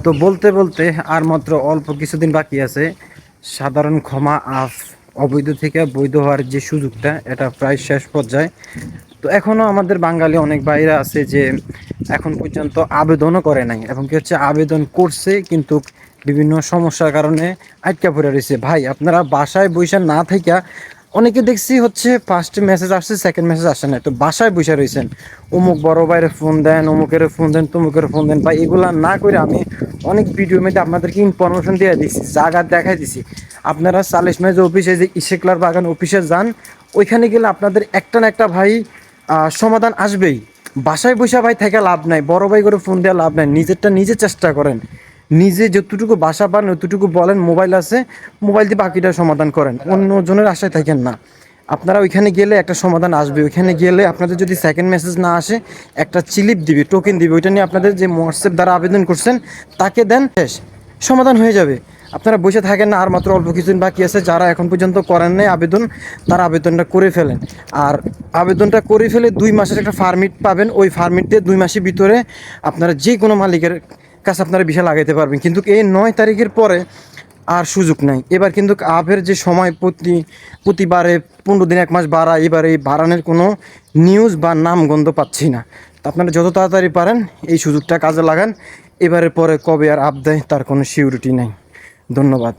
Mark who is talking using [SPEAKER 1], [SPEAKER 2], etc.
[SPEAKER 1] তো বলতে বলতে আর মাত্র অল্প কিছুদিন বাকি আছে সাধারণ ক্ষমা অবৈধ থেকে বৈধ হওয়ার যে সুযোগটা এটা প্রায় শেষ পর্যায়ে। তো এখনো আমাদের বাঙালি অনেক ভাইরা আছে যে এখন পর্যন্ত আবেদনও করে নাই এবং কি হচ্ছে আবেদন করছে কিন্তু বিভিন্ন সমস্যার কারণে আটকা পড়ে রয়েছে। ভাই আপনারা বাসায় বসে না থাইকা অনেকে দেখছি হচ্ছে ফার্স্ট মেসেজ আসছে সেকেন্ড মেসেজ আসে না, তো বাসায় বসে রয়েছেন, অমুক বড় ভাইরে ফোন দেন, অমুকের ফোন দেন, তমুকের ফোন দেন। ভাই এগুলা না করে আমি অনেক ভিডিওর মধ্যে আপনাদেরকে ইনফরমেশন দিয়ে দিচ্ছি, জায়গা দেখাই দিছি। আপনারা সালিশ মেজ অফিসে যে ইশেকলার বাগান অফিসে যান, ওইখানে গেলে আপনাদের একটা না একটা ভাই সমাধান আসবেই। বাসায় বসে ভাই থেকে লাভ নাই, বড় ভাই করে ফোন দেওয়া লাভ নাই, নিজেরটা নিজে চেষ্টা করেন, নিজে যতটুকু বাসা পান অতটুকু বলেন, মোবাইল আছে মোবাইল দিয়ে বাকিটা সমাধান করেন, অন্য জনের আশায় থাকেন না। আপনারা ওইখানে গেলে একটা সমাধান আসবে, ওইখানে গেলে আপনাদের যদি সেকেন্ড মেসেজ না আসে একটা চিলিপ দিবে, টোকেন দিবে, ওইটা নিয়ে আপনাদের যে হোয়াটসঅ্যাপ দ্বারা আবেদন করছেন তাকে দেন, শেষ, সমাধান হয়ে যাবে। আপনারা বসে থাকেন না, আর মাত্র অল্প কিছুদিন বাকি আছে, যারা এখন পর্যন্ত করেন নাই আবেদন তারা আবেদনটা করে ফেলেন। আর আবেদনটা করে ফেলে 2 মাসের একটা ফার্মিট পাবেন, ওই ফার্মিট দিয়ে 2 মাসের ভিতরে আপনারা যে কোনো মালিকের কাছে আপনারা বিশাল লাগাইতে পারবেন। কিন্তু এই 9 তারিখের পরে আর সুযোগ নাই। এবার কিন্তু আবের যে সময় প্রতিবারে 15 দিন 1 মাস বাড়ায়, এবার এই বাড়ানোর কোনো নিউজ বা নাম গন্ধ পাচ্ছি না। তো আপনারা যত তাড়াতাড়ি পারেন এই সুযোগটা কাজে লাগান। এবারের পরে কবে আর আপ দেয় তার কোনো সিউরিটি নেই। ধন্যবাদ।